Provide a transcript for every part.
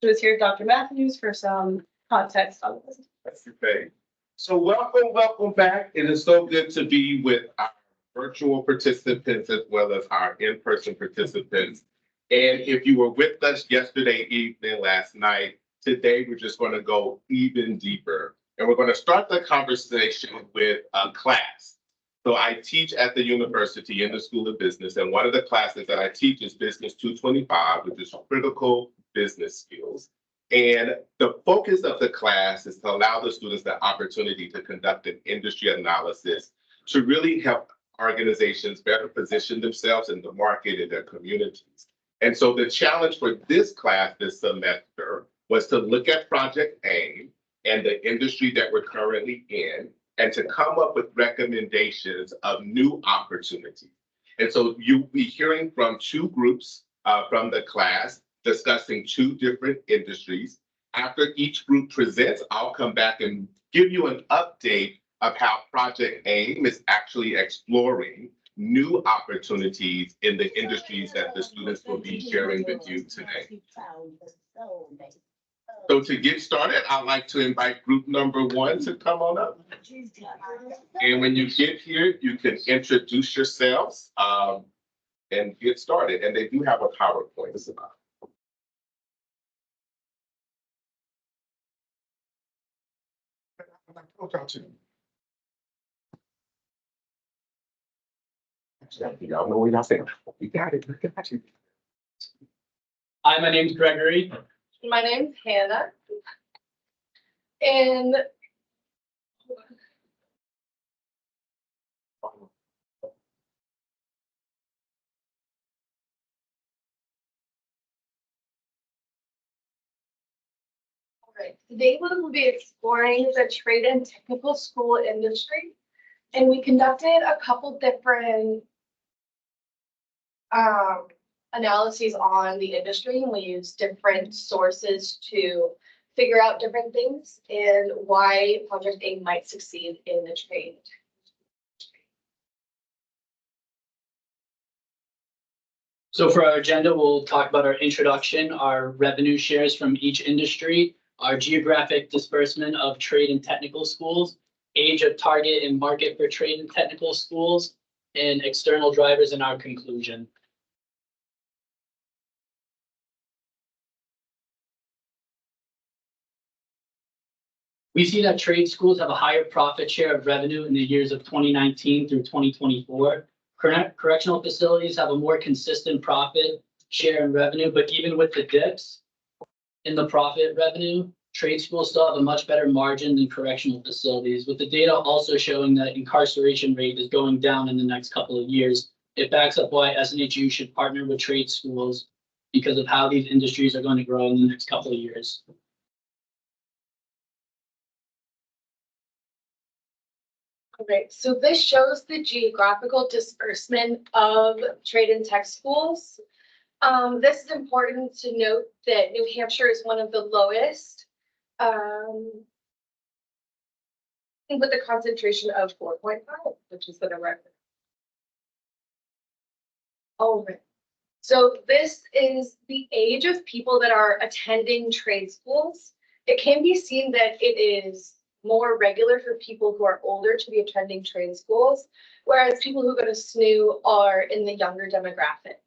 So it's here, Dr. Matthews, for some context on this. Okay. So welcome back. It is so good to be with our virtual participants as well as our in-person participants. And if you were with us yesterday evening, last night, today we're just going to go even deeper. And we're going to start the conversation with a class. So I teach at the university in the School of Business, and one of the classes that I teach is Business 225, which is critical business skills. And the focus of the class is to allow the students the opportunity to conduct an industry analysis to really help organizations better position themselves in the market and their communities. And so the challenge for this class this semester was to look at Project AIM and the industry that we're currently in, and to come up with recommendations of new opportunities. And so you'll be hearing from two groups from the class discussing two different industries. After each group presents, I'll come back and give you an update of how Project AIM is actually exploring new opportunities in the industries that the students will be sharing with you today. So to get started, I'd like to invite group number one to come on up. And when you get here, you can introduce yourselves and get started. And they do have a PowerPoint. It's about. Y'all know what y'all saying. You got it. Look at you. Hi, my name's Gregory. My name's Hannah. And today we will be exploring the trade and technical school industry. And we conducted a couple different analyses on the industry, and we used different sources to figure out different things and why Project AIM might succeed in the trade. So for our agenda, we'll talk about our introduction, our revenue shares from each industry, our geographic disbursement of trade and technical schools, age of target and market for trade and technical schools, and external drivers in our conclusion. We see that trade schools have a higher profit share of revenue in the years of 2019 through 2024. Correctional facilities have a more consistent profit share in revenue, but even with the dips in the profit revenue, trade schools still have a much better margin than correctional facilities, with the data also showing that incarceration rate is going down in the next couple of years. It backs up why SNHU should partner with trade schools because of how these industries are going to grow in the next couple of years. Okay, so this shows the geographical disbursement of trade and tech schools. This is important to note that New Hampshire is one of the lowest, with a concentration of 4.5, which is the record. All right. So this is the age of people that are attending trade schools. It can be seen that it is more regular for people who are older to be attending trade schools, whereas people who go to SNHU are in the younger demographic.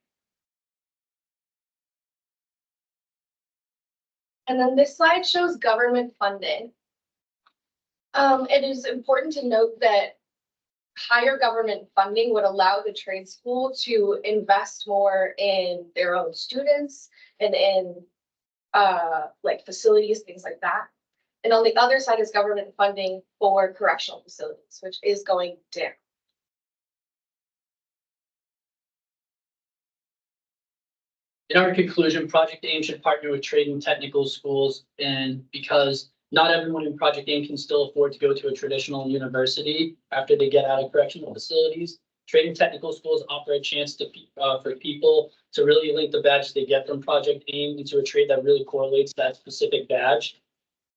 And then this slide shows government funding. It is important to note that higher government funding would allow the trade school to invest more in their own students and in like facilities, things like that. And on the other side is government funding for correctional facilities, which is going down. In our conclusion, Project AIM should partner with trade and technical schools, and because not everyone in Project AIM can still afford to go to a traditional university after they get out of correctional facilities, trade and technical schools offer a chance to for people to really link the badge they get from Project AIM into a trade that really correlates that specific badge.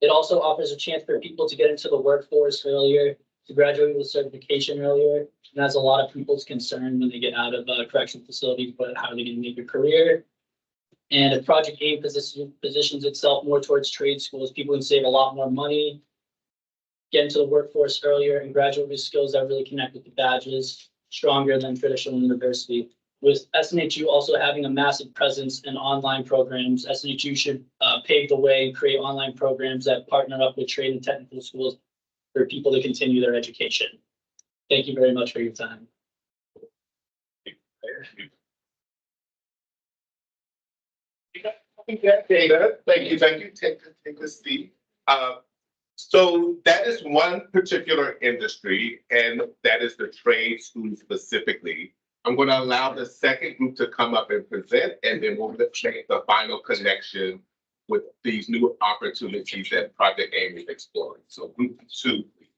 It also offers a chance for people to get into the workforce earlier, to graduate with certification earlier. And that's a lot of people's concern when they get out of correctional facilities, but how are they going to make a career? And if Project A positions itself more towards trade schools, people can save a lot more money, get into the workforce earlier, and graduate with skills that really connect with the badges stronger than traditional university. With SNHU also having a massive presence in online programs, SNHU should pave the way and create online programs that partner up with trade and technical schools for people to continue their education. Thank you very much for your time. Data. Thank you. Take a seat. So that is one particular industry, and that is the trade school specifically. I'm going to allow the second group to come up and present, and then we'll make the final connection with these new opportunities that Project AIM is exploring. So group 2, please.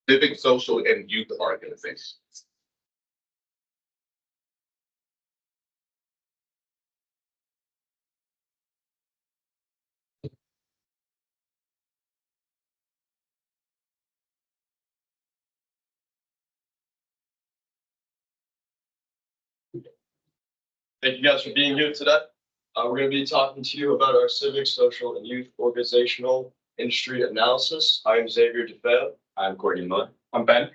Civic, social, and youth organizations. Thank you guys for being here today. We're going to be talking to you about our civic, social, and youth organizational industry analysis. I am Xavier DeFeo. I'm Courtney Miller. I'm Ben.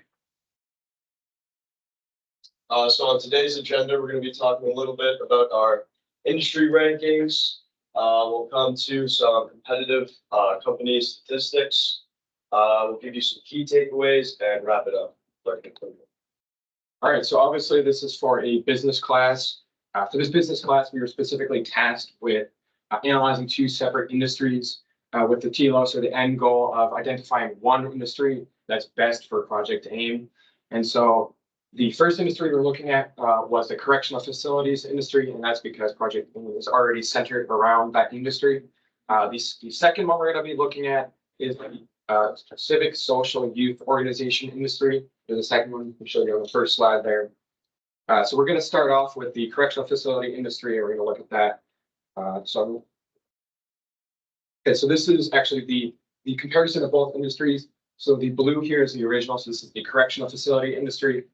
So on today's agenda, we're going to be talking a little bit about our industry rankings. We'll come to some competitive company statistics. We'll give you some key takeaways and wrap it up. All right, so obviously this is for a business class. For this business class, we were specifically tasked with analyzing 2 separate industries with the TLOS, or the end goal of identifying one industry that's best for Project AIM. And so the first industry we're looking at was the correctional facilities industry, and that's because Project AIM is already centered around that industry. The second one we're going to be looking at is the civic, social, youth organization industry. There's a second one we showed you on the first slide there. So we're going to start off with the correctional facility industry, and we're going to look at that. So this is actually the comparison of both industries. So the blue here is the original, so this is the correctional facility industry,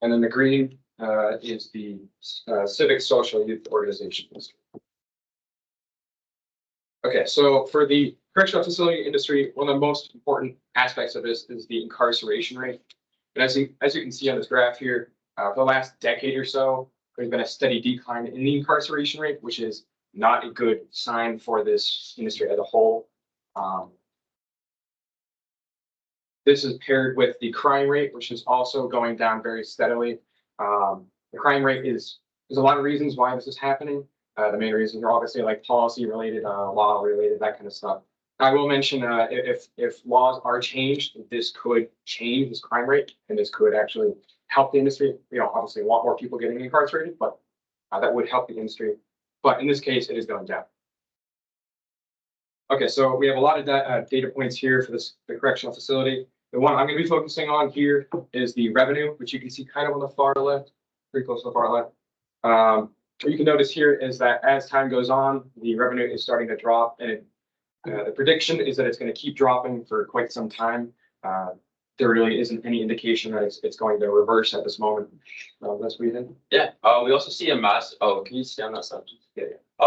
and then the green is the civic, social, youth organization industry. Okay, so for the correctional facility industry, one of the most important aspects of this is the incarceration rate. And as you can see on this graph here, for the last decade or so, there's been a steady decline in the incarceration rate, which is not a good sign for this industry as a whole. This is paired with the crime rate, which is also going down very steadily. The crime rate there's a lot of reasons why this is happening. The main reasons are obviously like policy related, law related, that kind of stuff. I will mention if laws are changed, this could change this crime rate, and this could actually help the industry. We don't obviously want more people getting incarcerated, but that would help the industry. But in this case, it is going down. Okay, so we have a lot of data points here for the correctional facility. The one I'm going to be focusing on here is the revenue, which you can see kind of on the far left, pretty close to the far left. What you can notice here is that as time goes on, the revenue is starting to drop, and the prediction is that it's going to keep dropping for quite some time. There really isn't any indication that it's going to reverse at this moment. That's what you think? Yeah, we also see a massive, can you stay on that subject? Yeah.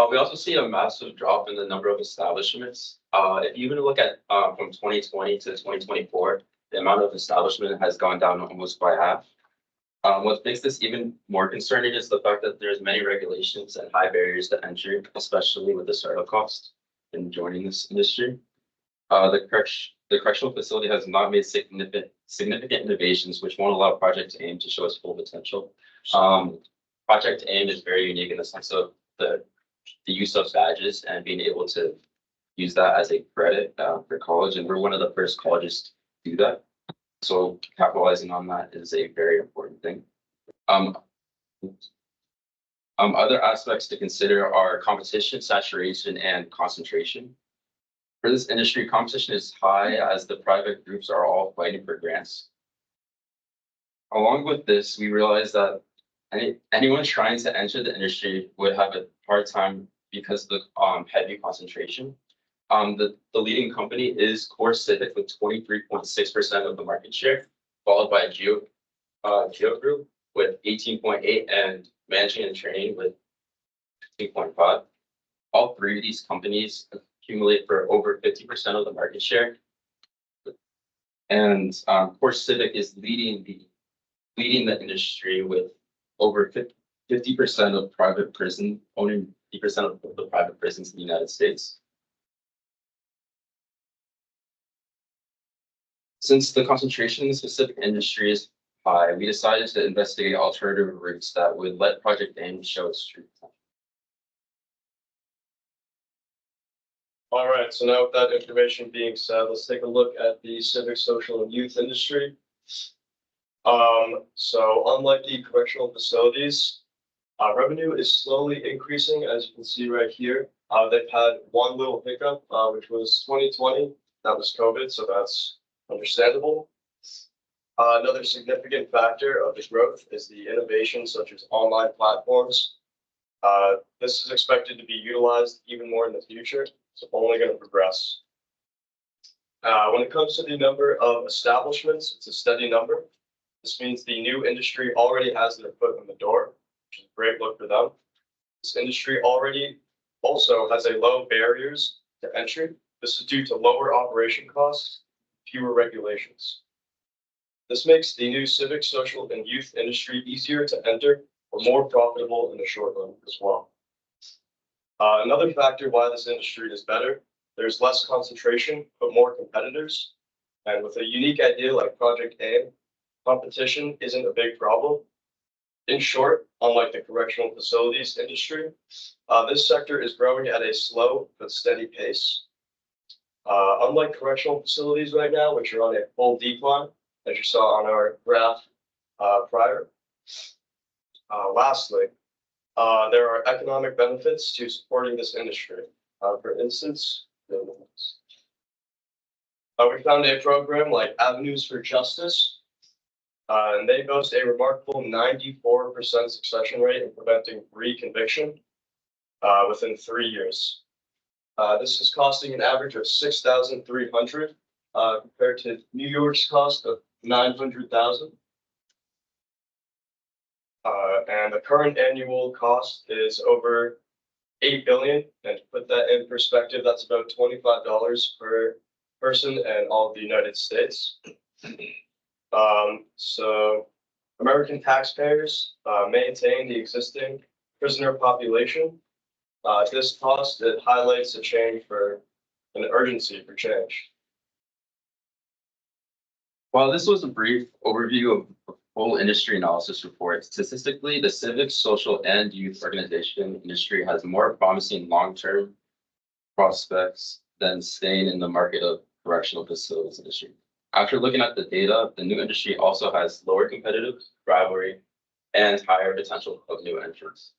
We also see a massive drop in the number of establishments. If you even look at from 2020 to 2024, the amount of establishment has gone down almost by half. What makes this even more concerning is the fact that there's many regulations and high barriers to entry, especially with the startup cost in joining this industry. The correctional facility has not made significant innovations, which won't allow Project AIM to show its full potential. Project AIM is very unique in the sense of the use of badges and being able to use that as a credit for college, and we're one of the first colleges to do that. So capitalizing on that is a very important thing. Other aspects to consider are competition, saturation, and concentration. For this industry, competition is high as the private groups are all fighting for grants. Along with this, we realize that anyone trying to enter the industry would have a hard time because of the heavy concentration. The leading company is Core Civic with 23.6% of the market share, followed by Geo Group with 18.8% and Managing and Training with 2.5. All three of these companies accumulate for over 50% of the market share. And Core Civic is leading the industry with over 50% of private prison, owning 50% of the private prisons in the United States. Since the concentration in the specific industry is high, we decided to investigate alternative routes that would let Project AIM show its true potential. All right, so now with that information being said, let's take a look at the civic, social, and youth industry. So unlike the correctional facilities, revenue is slowly increasing, as you can see right here. They've had one little hiccup, which was 2020. That was COVID, so that's understandable. Another significant factor of the growth is the innovation, such as online platforms. This is expected to be utilized even more in the future. It's only going to progress. When it comes to the number of establishments, it's a steady number. This means the new industry already has their foot in the door, which is a great look for them. This industry already also has a low barriers to entry. This is due to lower operation costs, fewer regulations. This makes the new civic, social, and youth industry easier to enter or more profitable in the short run as well. Another factor why this industry is better, there's less concentration, but more competitors. And with a unique idea like Project AIM, competition isn't a big problem. In short, unlike the correctional facilities industry, this sector is growing at a slow but steady pace. Unlike correctional facilities right now, which are on a full decline, as you saw on our graph prior. Lastly, there are economic benefits to supporting this industry. For instance, we found a program like Avenues for Justice, and they boast a remarkable 94% succession rate in preventing reconviction within 3 years. This is costing an average of $6,300 compared to New York's cost of $900,000. And the current annual cost is over $8 billion. And to put that in perspective, that's about $25 per person in all of the United States. So American taxpayers maintain the existing prisoner population. This cost, it highlights a change for an urgency for change. While this was a brief overview of the full industry analysis report, statistically, the civic, social, and youth organization industry has more promising long-term prospects than staying in the market of correctional facilities industry. After looking at the data, the new industry also has lower competitive rivalry and higher potential of new entrants.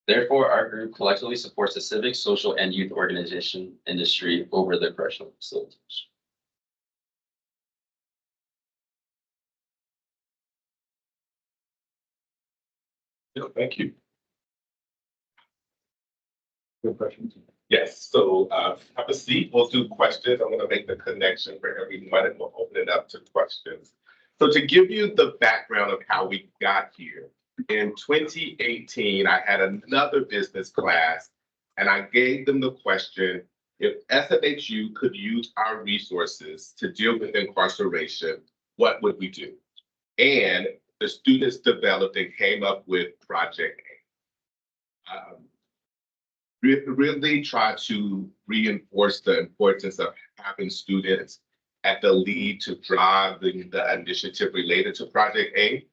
Therefore, our group collectively supports the civic, social, and youth organization industry over the correctional facilities. Thank you. Good question. Yes, so have a seat. We'll do questions. I'm going to make the connection for everyone and we'll open it up to questions. So to give you the background of how we got here, in 2018, I had another business class and I gave them the question, if SNHU could use our resources to deal with incarceration, what would we do? And the students developed and came up with Project AIM. Really try to reinforce the importance of having students at the lead to drive the initiative related to Project AIM.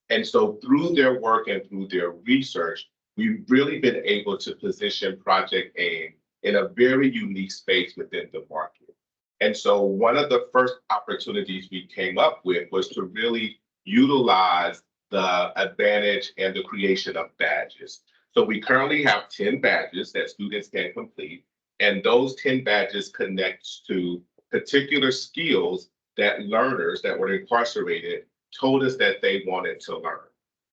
And so through their work and through their research, we've really been able to position Project AIM in a very unique space within the market. And so one of the first opportunities we came up with was to really utilize the advantage and the creation of badges. So we currently have 10 badges that students can complete, and those 10 badges connect to particular skills that learners that were incarcerated told us that they wanted to learn.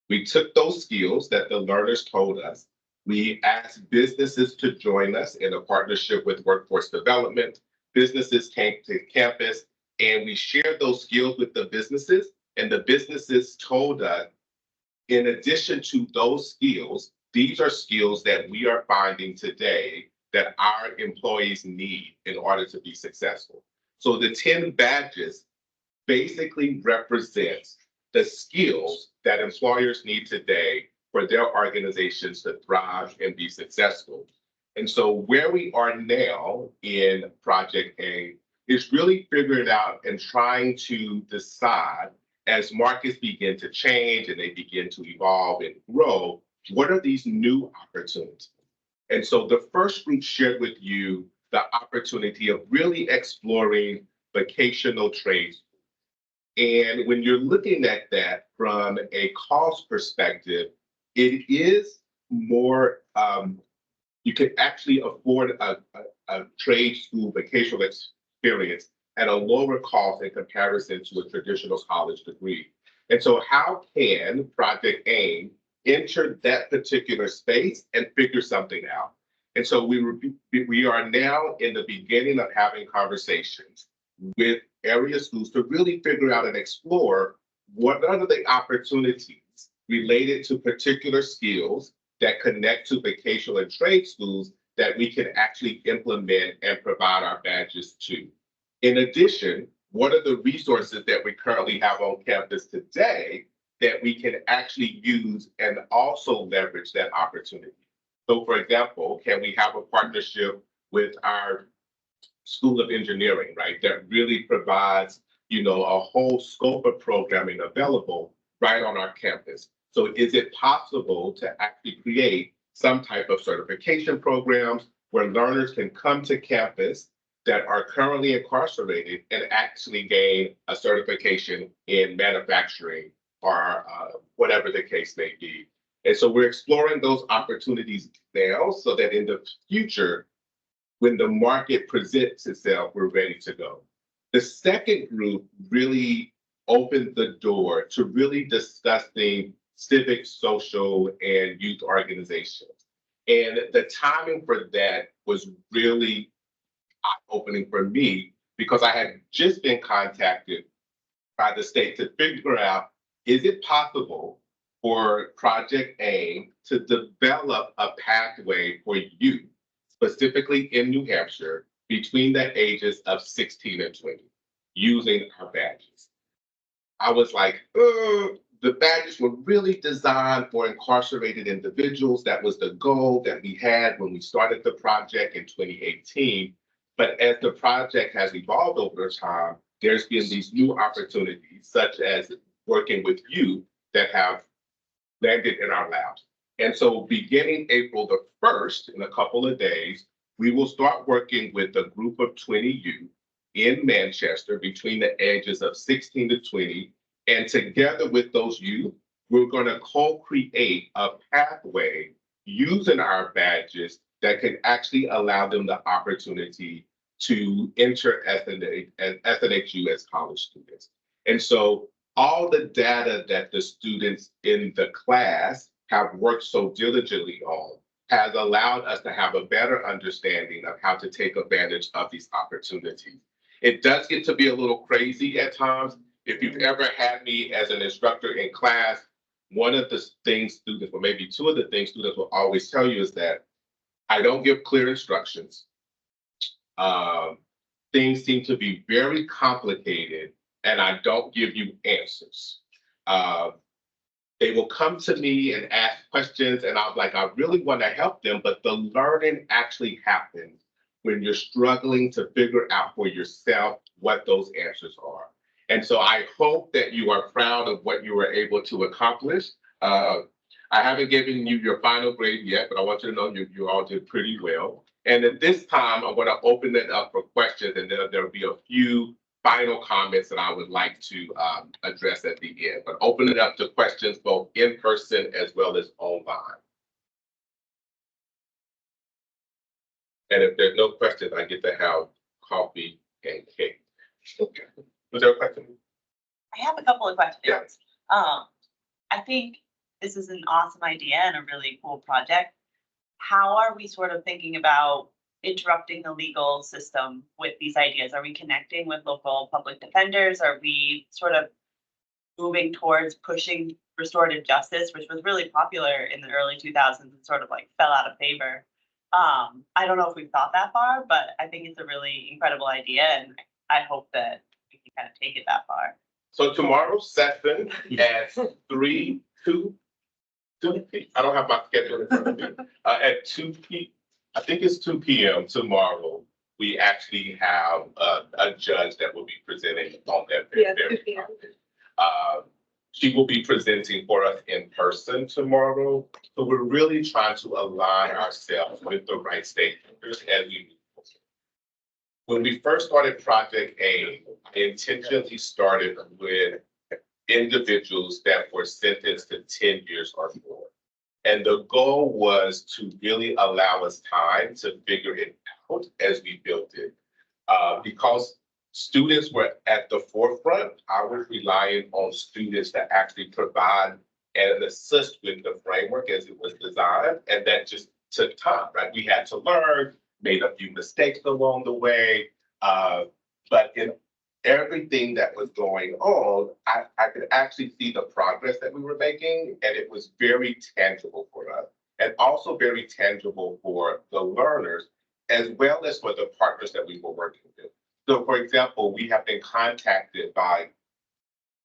We took those skills that the learners told us. We asked businesses to join us in a partnership with Workforce Development. Businesses came to campus and we shared those skills with the businesses, and the businesses told us, in addition to those skills, these are skills that we are finding today that our employees need in order to be successful. So the 10 badges basically represents the skills that employers need today for their organizations to thrive and be successful. And so where we are now in Project A is really figuring out and trying to decide as markets begin to change and they begin to evolve and grow, what are these new opportunities? And so the first group shared with you the opportunity of really exploring vocational trades. And when you're looking at that from a cost perspective, it is more, you can actually afford a trade school vocational experience at a lower cost in comparison to a traditional college degree. And so how can Project AIM enter that particular space and figure something out? And so we are now in the beginning of having conversations with area schools to really figure out and explore what are the opportunities related to particular skills that connect to vocational and trade schools that we can actually implement and provide our badges to. In addition, what are the resources that we currently have on campus today that we can actually use and also leverage that opportunity? So for example, can we have a partnership with our School of Engineering, right? That really provides, a whole scope of programming available right on our campus. So is it possible to actually create some type of certification programs where learners can come to campus that are currently incarcerated and actually gain a certification in manufacturing or whatever the case may be? And so we're exploring those opportunities now so that in the future, when the market presents itself, we're ready to go. The second group really opened the door to really discussing civic, social, and youth organizations. And the timing for that was really eye-opening for me because I had just been contacted by the state to figure out, is it possible for Project AIM to develop a pathway for youth, specifically in New Hampshire, between the ages of 16 and 20, using our badges? I was like, the badges were really designed for incarcerated individuals. That was the goal that we had when we started the project in 2018. But as the project has evolved over time, there's been these new opportunities, such as working with youth that have landed in our labs. And so beginning April the 1st, in a couple of days, we will start working with a group of 20 youth in Manchester between the ages of 16 to 20. And together with those youth, we're going to co-create a pathway using our badges that can actually allow them the opportunity to enter SNHU as college students. And so all the data that the students in the class have worked so diligently on has allowed us to have a better understanding of how to take advantage of these opportunities. It does get to be a little crazy at times. If you've ever had me as an instructor in class, one of the things students, or maybe two of the things students will always tell you is that I don't give clear instructions. Things seem to be very complicated and I don't give you answers. They will come to me and ask questions and I'm like, I really want to help them, but the learning actually happens when you're struggling to figure out for yourself what those answers are. And so I hope that you are proud of what you were able to accomplish. I haven't given you your final grade yet, but I want you to know you all did pretty well. And at this time, I'm going to open it up for questions, and then there'll be a few final comments that I would like to address at the end. But open it up to questions both in person as well as online. And if there's no questions, I get to have coffee and cake. Okay. Was there a question? I have a couple of questions. Yeah. I think this is an awesome idea and a really cool project. How are we sort of thinking about interrupting the legal system with these ideas? Are we connecting with local public defenders? Are we sort of moving towards pushing restorative justice, which was really popular in the early 2000s and sort of like fell out of favor. I don't know if we've thought that far, but I think it's a really incredible idea, and I hope that we can kind of take it that far. So tomorrow's session at 2 I don't have my schedule in front of me. At 2 I think it's 2 p.m. tomorrow, we actually have a judge that will be presenting on that. Yeah, 2 p.m. She will be presenting for us in person tomorrow. So we're really trying to align ourselves with the right stakeholders as we move forward. When we first started Project A, I intentionally started with individuals that were sentenced to 10 years or more. And the goal was to really allow us time to figure it out as we built it. Because students were at the forefront, I was relying on students to actually provide and assist with the framework as it was designed. And that just took time, right? We had to learn, made a few mistakes along the way. But in everything that was going on, I could actually see the progress that we were making, and it was very tangible for us, and also very tangible for the learners, as well as for the partners that we were working with. So, for example, we have been contacted by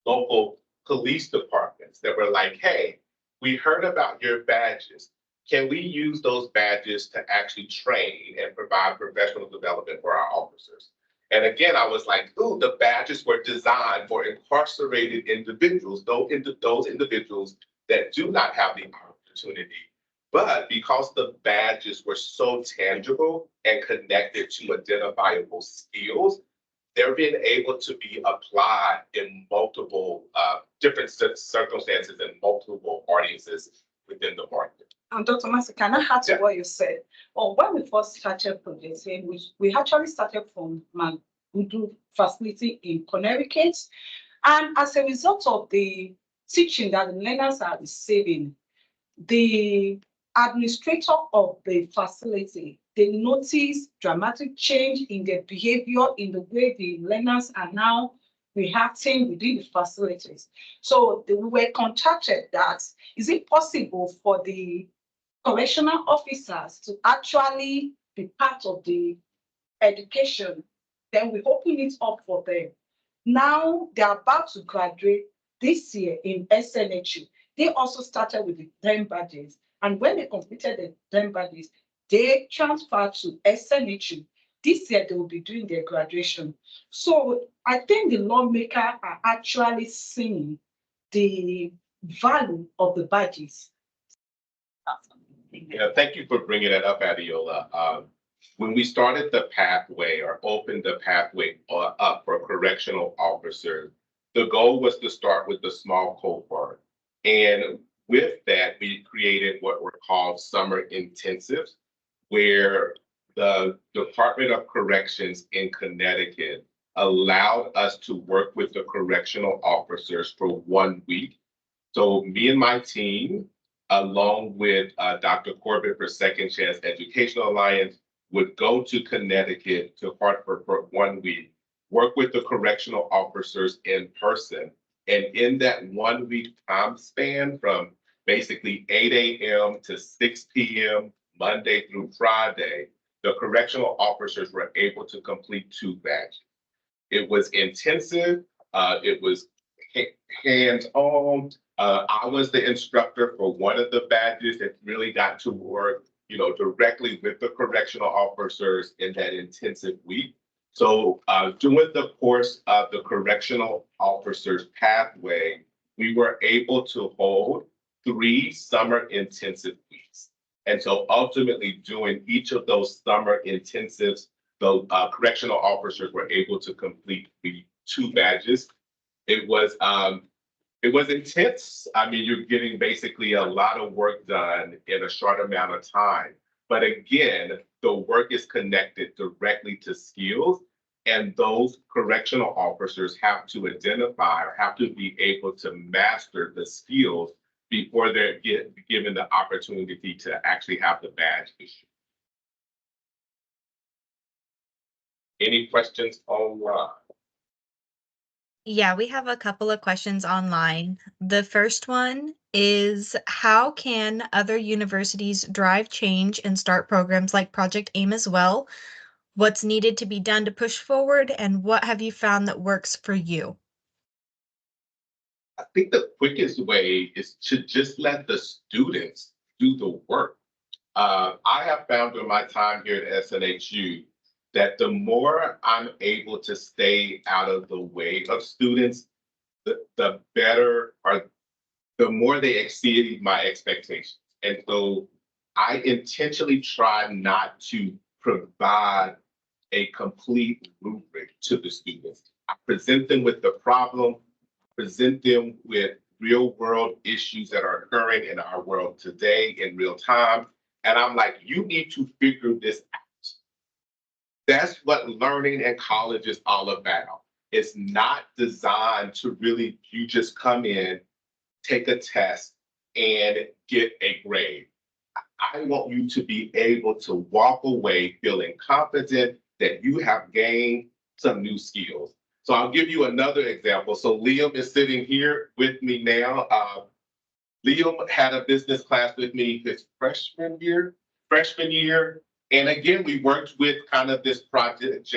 local police departments that were like, hey, we heard about your badges. Can we use those badges to actually train and provide professional development for our officers? And again, I was like, ooh, the badges were designed for incarcerated individuals, those individuals that do not have the opportunity. But because the badges were so tangible and connected to identifiable skills, they're being able to be applied in multiple different circumstances and multiple audiences within the market. And Dr. Massey, can I add to what you said? Well, when we first started projecting, we actually started from Magudu facility in Connecticut. And as a result of the teaching that the learners are receiving, the administrator of the facility, they noticed dramatic change in their behavior, in the way the learners are now reacting within the facilities. So we were contacted that, is it possible for the correctional officers to actually be part of the education? Then we open it up for them. Now they're about to graduate this year in SNHU. They also started with the 10 badges. And when they completed the 10 badges, they transferred to SNHU. This year, they will be doing their graduation. So I think the lawmakers are actually seeing the value of the badges. Awesome. Thank you. Yeah, thank you for bringing that up, Adiola. When we started the pathway or opened the pathway up for correctional officers, the goal was to start with the small cohort. And with that, we created what were called summer intensives, where the Department of Corrections in Connecticut allowed us to work with the correctional officers for 1 week. So me and my team, along with Dr. Corbett for Second Chance Educational Alliance, would go to Connecticut, to Hartford for 1 week, work with the correctional officers in person. And in that 1 week time span, from basically 8 a.m. to 6 p.m., Monday through Friday, the correctional officers were able to complete 2 badges. It was intensive. It was hands-on. I was the instructor for one of the badges that really got to work, directly with the correctional officers in that intensive week. So during the course of the correctional officers pathway, we were able to hold 3 summer intensive weeks. And so ultimately doing each of those summer intensives, the correctional officers were able to complete the 2 badges. It was intense. I mean, you're getting basically a lot of work done in a short amount of time. But again, the work is connected directly to skills, and those correctional officers have to identify or have to be able to master the skills before they're given the opportunity to actually have the badge issued. Any questions online? Yeah, we have a couple of questions online. The first one is, how can other universities drive change and start programs like Project AIM as well? What's needed to be done to push forward, and what have you found that works for you? I think the quickest way is to just let the students do the work. I have found during my time here at SNHU that the more I'm able to stay out of the way of students, the better or the more they exceed my expectations. And so I intentionally try not to provide a complete rubric to the students. I present them with the problem, present them with real world issues that are occurring in our world today in real time. And I'm like, you need to figure this out. That's what learning in college is all about. It's not designed to really, you just come in, take a test, and get a grade. I want you to be able to walk away feeling confident that you have gained some new skills. So I'll give you another example. So Liam is sitting here with me now. Liam had a business class with me his freshman year. And again, we worked with kind of this Project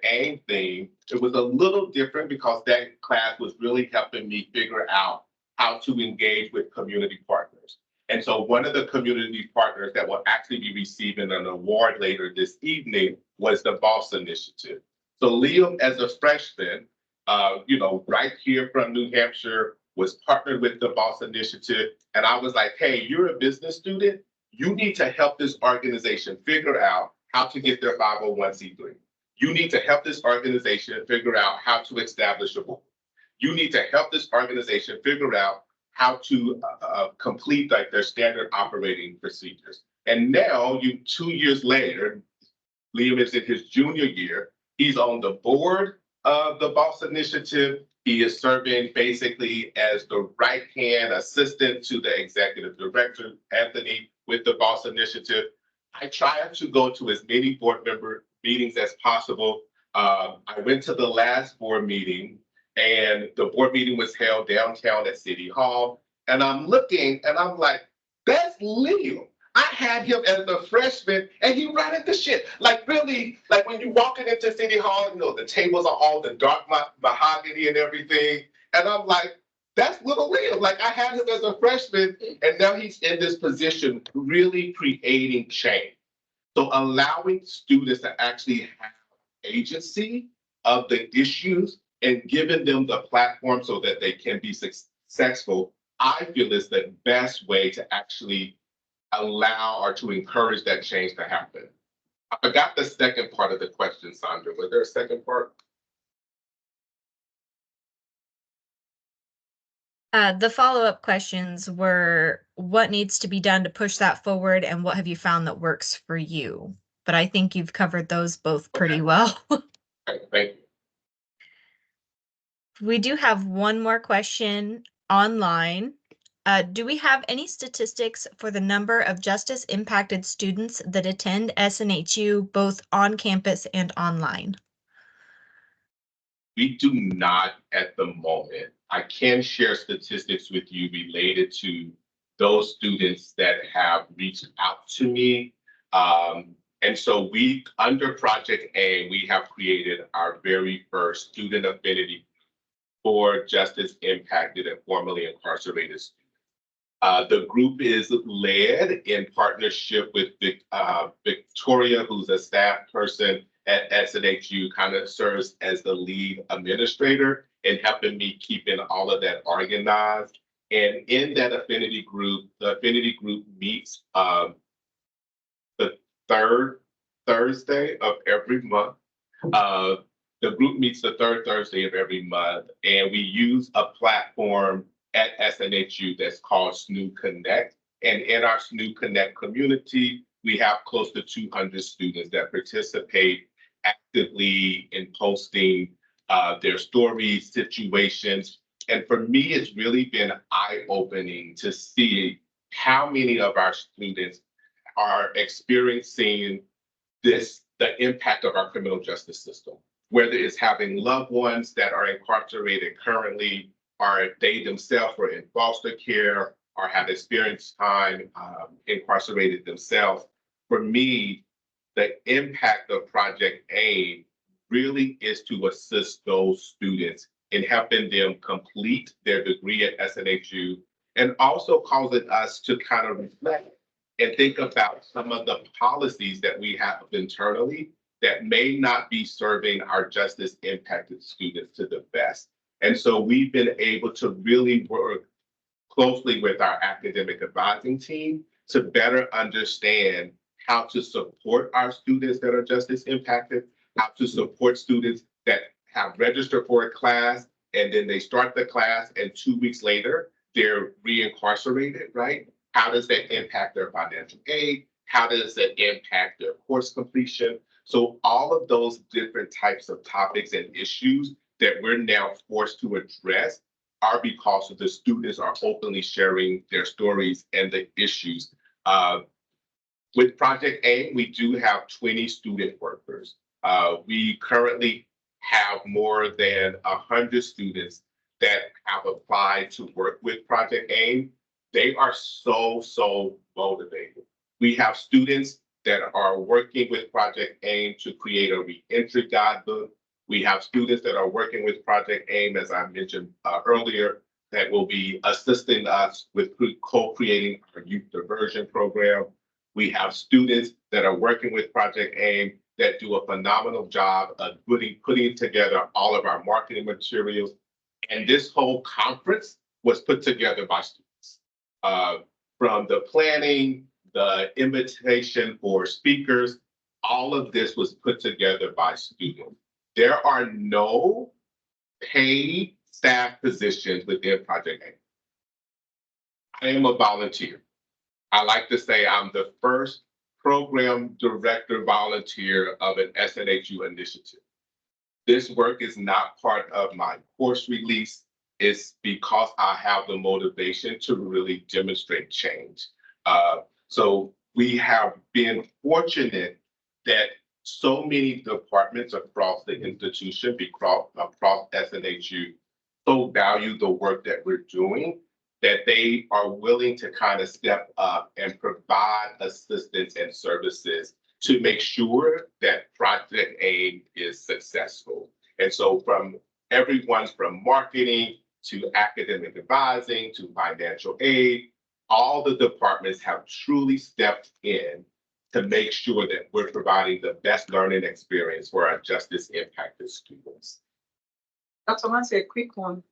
AIM theme. It was a little different because that class was really helping me figure out how to engage with community partners. And so one of the community partners that will actually be receiving an award later this evening was the Boss Initiative. So Liam, as a freshman, right here from New Hampshire, was partnered with the Boss Initiative. And I was like, hey, you're a business student. You need to help this organization figure out how to get their 501c3. You need to help this organization figure out how to establish a board. You need to help this organization figure out how to complete like their standard operating procedures. And now, 2 years later, Liam is in his junior year. He's on the board of the Boss Initiative. He is serving basically as the right-hand assistant to the executive director, Anthony, with the Boss Initiative. I try to go to as many board member meetings as possible. I went to the last board meeting, and the board meeting was held downtown at City Hall. And I'm looking and I'm like, that's Liam. I had him as a freshman and he running the shit. Like really, like when you walking into City Hall, the tables are all the dark mahogany and everything. And I'm like, that's little Liam. Like I had him as a freshman and now he's in this position really creating change. So allowing students to actually have agency of the issues and giving them the platform so that they can be successful, I feel is the best way to actually allow or to encourage that change to happen. I forgot the second part of the question, Sandra. Was there a second part? The follow-up questions were, what needs to be done to push that forward, and what have you found that works for you? But I think you've covered those both pretty well. Okay, thank you. We do have one more question online. Do we have any statistics for the number of justice impacted students that attend SNHU both on campus and online? We do not at the moment. I can share statistics with you related to those students that have reached out to me. And so under Project A, we have created our very first student affinity for justice impacted and formerly incarcerated students. The group is led in partnership with Victoria, who's a staff person at SNHU, kind of serves as the lead administrator in helping me keeping all of that organized. And in that affinity group, the affinity group meets the third Thursday of every month. The group meets the third Thursday of every month, and we use a platform at SNHU that's called SNHU Connect. And in our SNHU Connect community, we have close to 200 students that participate actively in posting their stories, situations. And for me, it's really been eye-opening to see how many of our students are experiencing the impact of our criminal justice system. whether it's having loved ones that are incarcerated currently, or they themselves are in foster care or have experienced time incarcerated themselves. For me, the impact of Project AIM really is to assist those students in helping them complete their degree at SNHU, and also causing us to kind of reflect and think about some of the policies that we have internally that may not be serving our justice impacted students to the best. And so we've been able to really work closely with our academic advising team to better understand how to support our students that are justice impacted, how to support students that have registered for a class and then they start the class and 2 weeks later, they're reincarcerated, right? How does that impact their financial aid? How does that impact their course completion? So all of those different types of topics and issues that we're now forced to address are because of the students are openly sharing their stories and the issues. With Project AIM, we do have 20 student workers. We currently have more than 100 students that have applied to work with Project AIM. They are so motivated. We have students that are working with Project AIM to create a reentry guidebook. We have students that are working with Project AIM, as I mentioned earlier, that will be assisting us with co-creating our youth diversion program. We have students that are working with Project AIM that do a phenomenal job of putting together all of our marketing materials. And this whole conference was put together by students. From the planning, the invitation for speakers, all of this was put together by students. There are no paid staff positions within Project AIM. I am a volunteer. I like to say I'm the first program director volunteer of an SNHU initiative. This work is not part of my course release. It's because I have the motivation to really demonstrate change. So we have been fortunate that so many departments across the institution, across SNHU, so value the work that we're doing, that they are willing to kind of step up and provide assistance and services to make sure that Project AIM is successful. And so from everyone from marketing to academic advising to financial aid, all the departments have truly stepped in to make sure that we're providing the best learning experience for our justice impacted students. Dr. Nancy, a quick one.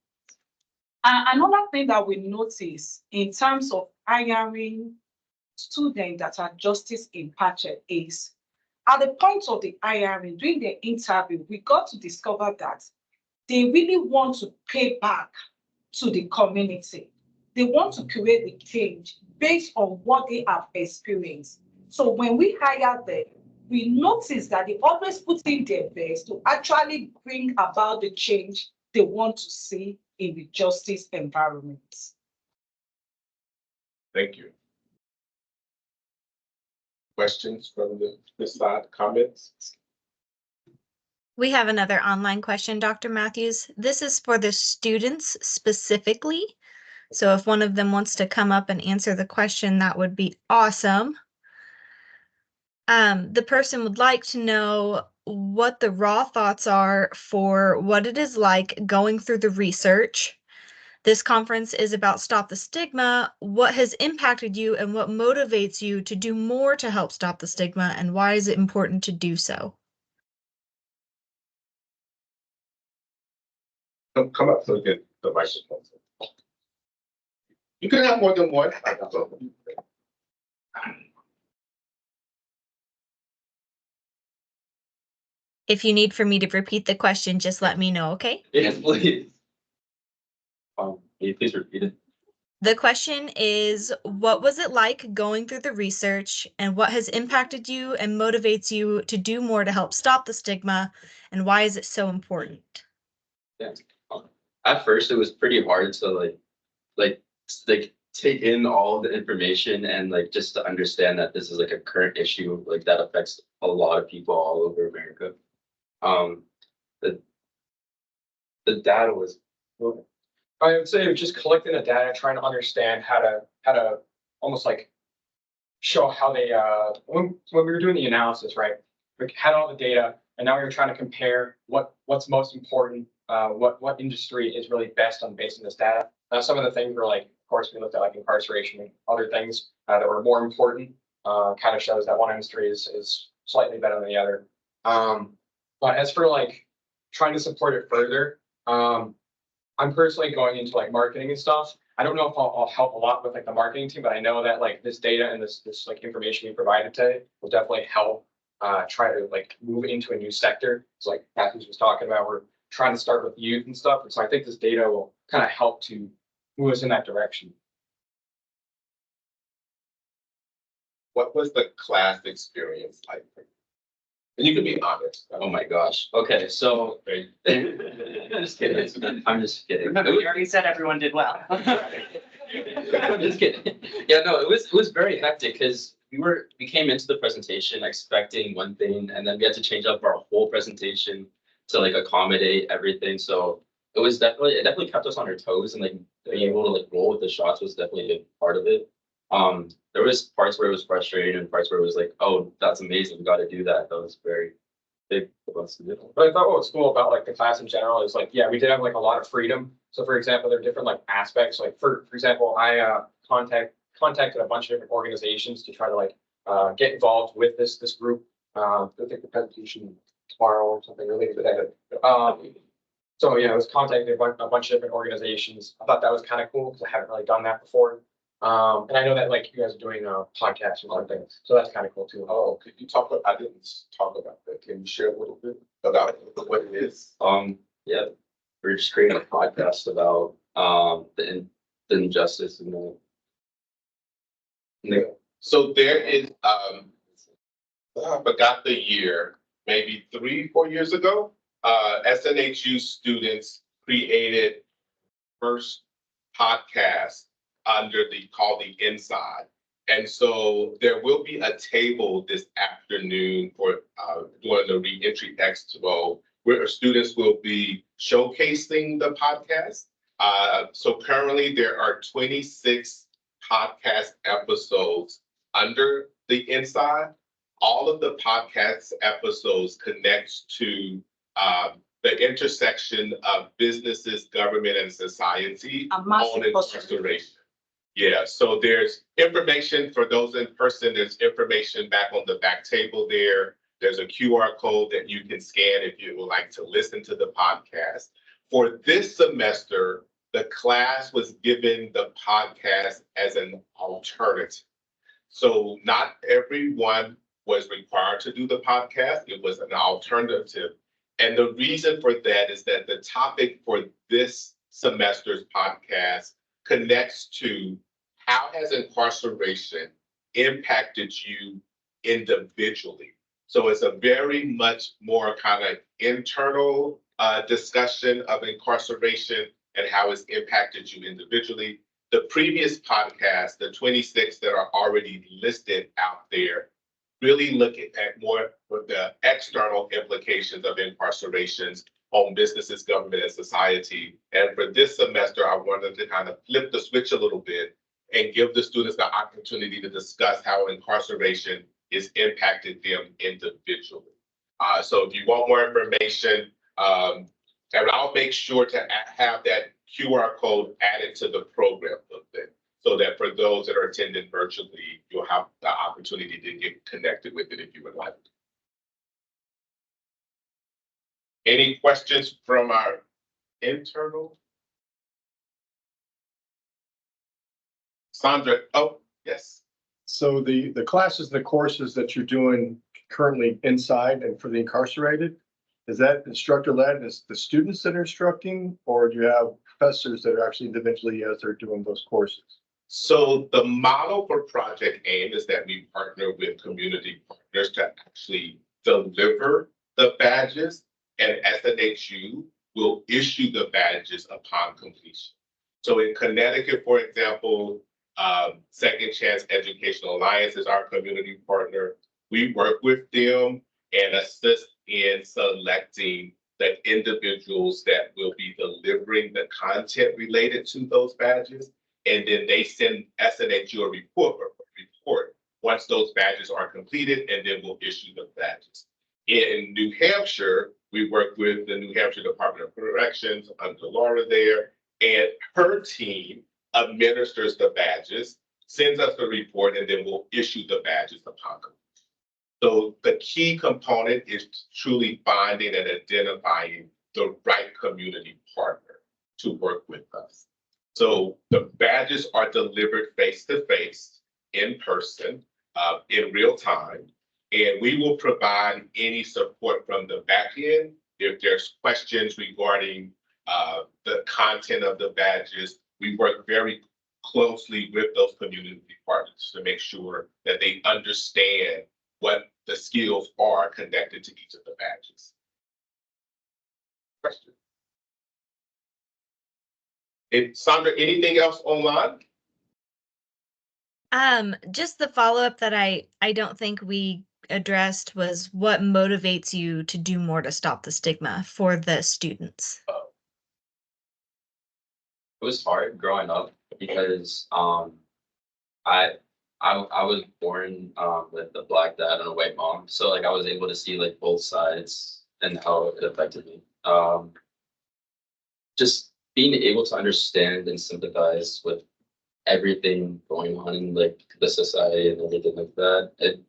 Another thing that we notice in terms of hiring students that are justice impacted is at the point of the hiring, during the interview, we got to discover that they really want to pay back to the community. They want to create the change based on what they have experienced. So when we hire them, we notice that they always put in their best to actually bring about the change they want to see in the justice environment. Thank you. Questions from this side, comments? We have another online question, Dr. Matthews. This is for the students specifically. So if one of them wants to come up and answer the question, that would be awesome. The person would like to know what the raw thoughts are for what it is like going through the research. This conference is about Stop the Stigma. What has impacted you and what motivates you to do more to help stop the stigma, and why is it important to do so? Come up so we get the microphone. You can have more than one. If you need for me to repeat the question, just let me know, okay? Yes, please. Can you please repeat it? The question is, what was it like going through the research, and what has impacted you and motivates you to do more to help stop the stigma, and why is it so important? Yeah. At first, it was pretty hard to like take in all the information and just to understand that this is a current issue that affects a lot of people all over America. the data was, I would say just collecting the data, trying to understand how to almost like show how they, when we were doing the analysis, right? We had all the data and now we were trying to compare what's most important, what industry is really best on basing this data. Now, some of the things were like, of course, we looked at like incarceration and other things that were more important, kind of shows that one industry is slightly better than the other. But as for like trying to support it further, I'm personally going into like marketing and stuff. I don't know if I'll help a lot with like the marketing team, but I know that like this data and this like information we provided today will definitely help try to like move into a new sector. It's like Matthews was talking about, we're trying to start with youth and stuff. And so I think this data will kind of help to move us in that direction. What was the class experience like? And you can be honest. oh my gosh. Okay, so. Just kidding. I'm just kidding. Remember, we already said everyone did well. I'm just kidding. Yeah, no, it was very hectic because we came into the presentation expecting one thing and then we had to change up our whole presentation to like accommodate everything. So it definitely kept us on our toes, and like being able to like roll with the shots was definitely a big part of it. There was parts where it was frustrating and parts where it was like, oh, that's amazing, we got to do that. That was very big for us to do. But I thought what was cool about like the class in general is like, yeah, we did have like a lot of freedom. So for example, there are different like aspects. Like for example, I contacted a bunch of different organizations to try to like get involved with this group. I think the presentation tomorrow or something related to that. So yeah, I was contacting a bunch of different organizations. I thought that was kind of cool because I haven't really done that before. And I know that like you guys are doing a podcast or something, so that's kind of cool too. Oh, could you talk about, I didn't talk about that. Can you share a little bit about what it is? Yeah, we're just creating a podcast about the injustice and the. So there is, I forgot the year, maybe 3-4 years ago, SNHU students created first podcast under called the Inside. And so there will be a table this afternoon for during the reentry expo where students will be showcasing the podcast. So currently there are 26 podcast episodes under the Inside. All of the podcast episodes connect to the intersection of businesses, government, and society on incarceration. Yeah, so there's information for those in person. There's information back on the back table there. There's a QR code that you can scan if you would like to listen to the podcast. For this semester, the class was given the podcast as an alternative. So not everyone was required to do the podcast. It was an alternative. And the reason for that is that the topic for this semester's podcast connects to how has incarceration impacted you individually. So it's a very much more kind of internal discussion of incarceration and how it's impacted you individually. The previous podcast, the 26 that are already listed out there, really look at more of the external implications of incarcerations on businesses, government, and society. And for this semester, I wanted to kind of flip the switch a little bit and give the students the opportunity to discuss how incarceration is impacted them individually. So if you want more information, and I'll make sure to have that QR code added to the program booklet so that for those that are attending virtually, you'll have the opportunity to get connected with it if you would like. Any questions from our internal? Sandra, oh, yes. So the classes, the courses that you're doing currently inside and for the incarcerated, is that instructor led? Is the students that are instructing, or do you have professors that are actually individually as they're doing those courses? So the model for Project AIM is that we partner with community partners to actually deliver the badges, and SNHU will issue the badges upon completion. So in Connecticut, for example, Second Chance Educational Alliance is our community partner. We work with them and assist in selecting the individuals that will be delivering the content related to those badges. And then they send SNHU a report once those badges are completed, and then we'll issue the badges. In New Hampshire, we work with the New Hampshire Department of Corrections under Laura there, and her team administers the badges, sends us the report, and then we'll issue the badges upon completion. So the key component is truly finding and identifying the right community partner to work with us. So the badges are delivered face-to-face, in person, in real time, and we will provide any support from the back end. If there's questions regarding the content of the badges, we work very closely with those community partners to make sure that they understand what the skills are connected to each of the badges. Question? Sandra, anything else online? Just the follow-up that I don't think we addressed was what motivates you to do more to stop the stigma for the students. It was hard growing up because I was born with a black dad and a white mom, so like I was able to see like both sides and how it affected me. Just being able to understand and sympathize with everything going on in like the society and everything like that, it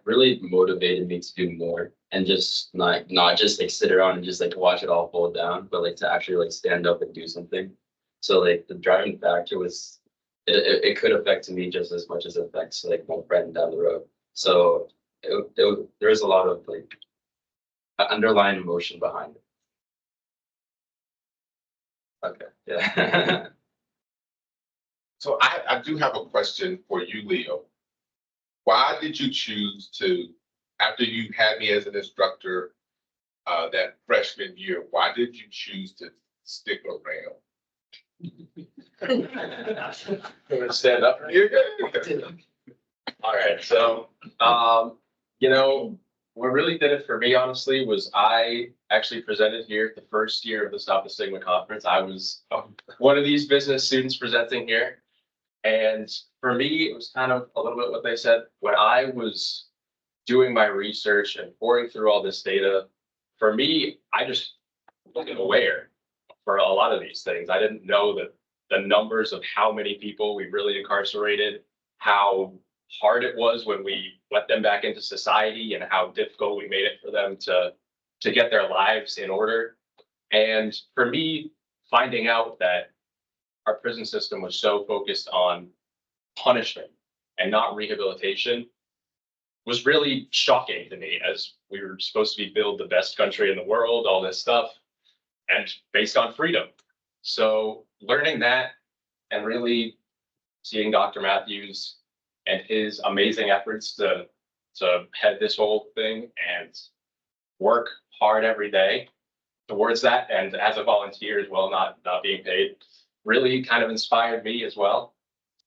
really motivated me to do more and just not just like sit around and just like watch it all fall down, but like to actually like stand up and do something. So like the driving factor was it could affect me just as much as it affects like my friend down the road. So there's a lot of like underlying emotion behind it. Okay, yeah. So I do have a question for you, Leo. Why did you choose to, after you had me as an instructor that freshman year, why did you choose to stick around? Stand up. You're good. All right, so, you know, what really did it for me, honestly, was I actually presented here at the first year of the Stop the Stigma conference. I was one of these business students presenting here. And for me, it was kind of a little bit what they said. When I was doing my research and pouring through all this data, for me, I just wasn't aware for a lot of these things. I didn't know that the numbers of how many people we really incarcerated, how hard it was when we let them back into society, and how difficult we made it for them to get their lives in order. And for me, finding out that our prison system was so focused on punishment and not rehabilitation was really shocking to me, as we were supposed to be build the best country in the world, all this stuff, and based on freedom. So learning that and really seeing Dr. Matthews and his amazing efforts to head this whole thing and work hard every day towards that, and as a volunteer as well, not being paid, really kind of inspired me as well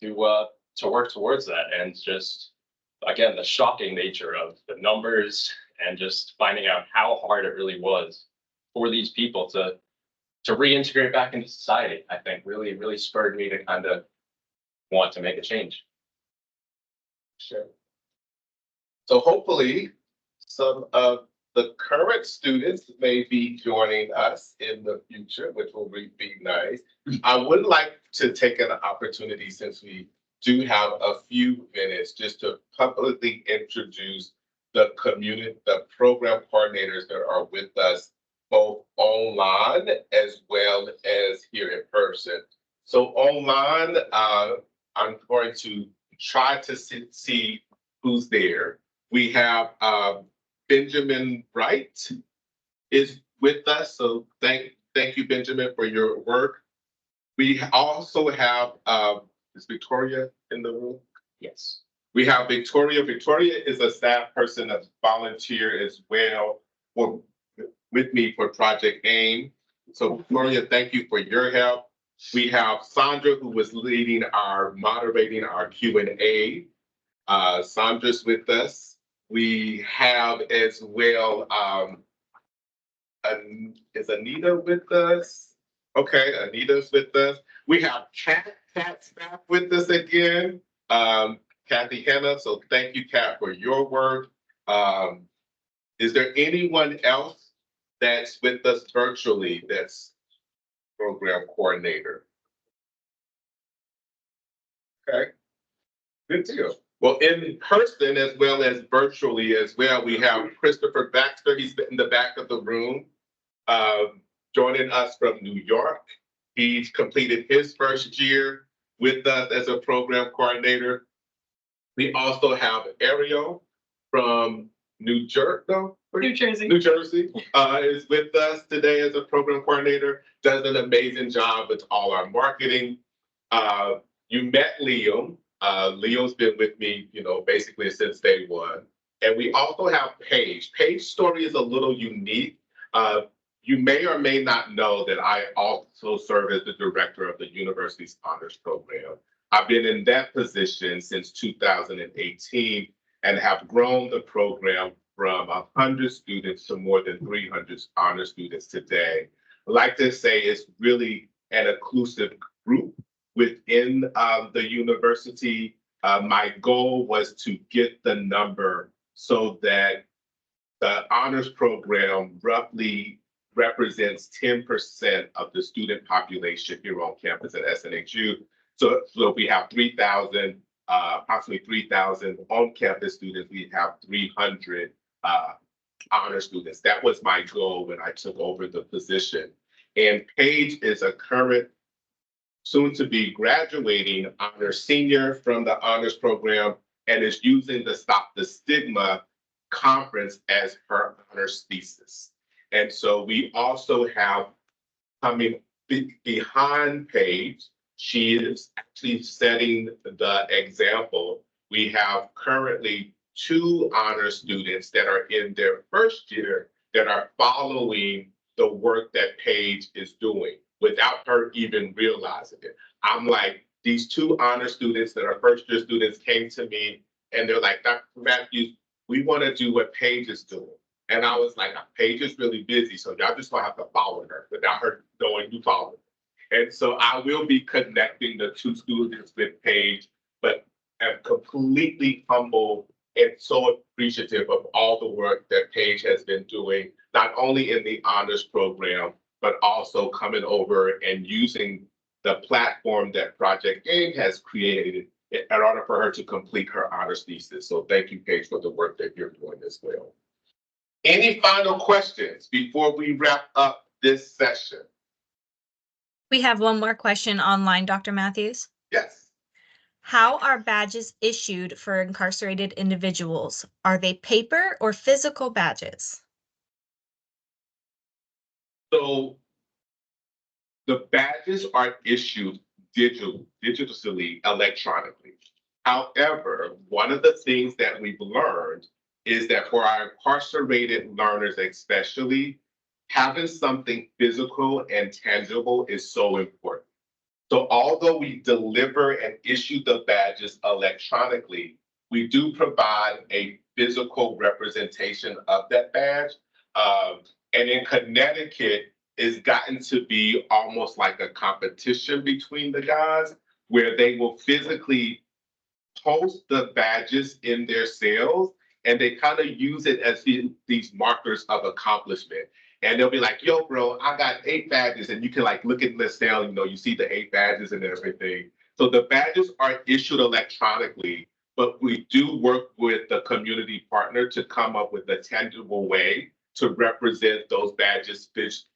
to work towards that. And just, again, the shocking nature of the numbers and just finding out how hard it really was for these people to reintegrate back into society, I think really spurred me to kind of want to make a change. Sure. So hopefully some of the current students may be joining us in the future, which will be nice. I would like to take an opportunity, since we do have a few minutes, just to publicly introduce the program coordinators that are with us, both online as well as here in person. So online, I'm going to try to see who's there. We have Benjamin Wright is with us, so thank you, Benjamin, for your work. We also have is Victoria in the room? Yes. We have Victoria. Victoria is a staff person that's volunteer as well with me for Project AIM. So Victoria, thank you for your help. We have Sandra, who was moderating our Q&A. Sandra's with us. We have as well is Anita with us? Okay, Anita's with us. We have Cat staff with us again. Kathy Henna, so thank you, Kat, for your work. Is there anyone else that's with us virtually that's program coordinator? Okay, good deal. Well, in person as well as virtually as well, we have Christopher Baxter. He's in the back of the room, joining us from New York. He's completed his first year with us as a program coordinator. We also have Ariel from New Jersey is with us today as a program coordinator, does an amazing job with all our marketing. You met Liam. Leo's been with me, basically since day one. And we also have Paige. Paige's story is a little unique. You may or may not know that I also serve as the director of the university's honors program. I've been in that position since 2018 and have grown the program from 100 students to more than 300 honor students today. I like to say it's really an inclusive group within the university. My goal was to get the number so that the honors program roughly represents 10% of the student population here on campus at SNHU. So we have 3,000, approximately 3,000 on-campus students. We have 300 honor students. That was my goal when I took over the position. And Paige is a current, soon-to-be graduating honor senior from the honors program and is using the Stop the Stigma conference as her honors thesis. And so we also have coming behind Paige, she is actually setting the example. We have currently 2 honor students that are in their first year that are following the work that Paige is doing without her even realizing it. I'm like, these 2 honor students that are first year students came to me and they're like, Dr. Matthews, we want to do what Paige is doing. And I was like, Paige is really busy, so y'all just gonna have to follow her without her knowing you follow her. And so I will be connecting the 2 students with Paige, but I'm completely humble and so appreciative of all the work that Paige has been doing, not only in the honors program, but also coming over and using the platform that Project AIM has created in order for her to complete her honors thesis. So thank you, Paige, for the work that you're doing as well. Any final questions before we wrap up this session? We have one more question online, Dr. Matthews. Yes. How are badges issued for incarcerated individuals? Are they paper or physical badges? So the badges are issued digitally, electronically. However, one of the things that we've learned is that for our incarcerated learners especially, having something physical and tangible is so important. So although we deliver and issue the badges electronically, we do provide a physical representation of that badge. And in Connecticut, it's gotten to be almost like a competition between the guys where they will physically post the badges in their cells and they kind of use it as these markers of accomplishment. And they'll be like, yo, bro, I got 8 badges. And you can like look at the cell, you see the 8 badges and everything. So the badges are issued electronically, but we do work with the community partner to come up with a tangible way to represent those badges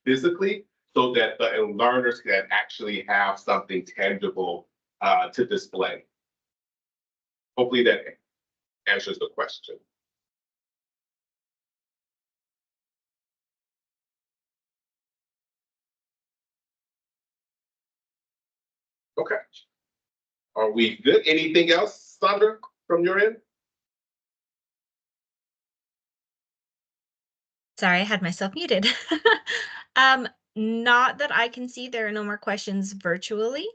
physically so that the learners can actually have something tangible to display. Hopefully that answers the question. Okay. Are we good? Anything else, Sandra, from your end? Sorry, I had myself muted. Not that I can see. There are no more questions virtually.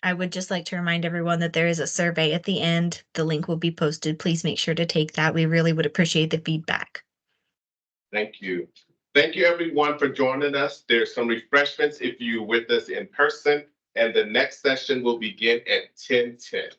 I would just like to remind everyone that there is a survey at the end. The link will be posted. Please make sure to take that. We really would appreciate the feedback. Thank you. Thank you, everyone, for joining us. There's some refreshments if you're with us in person, and the next session will begin at 10:10.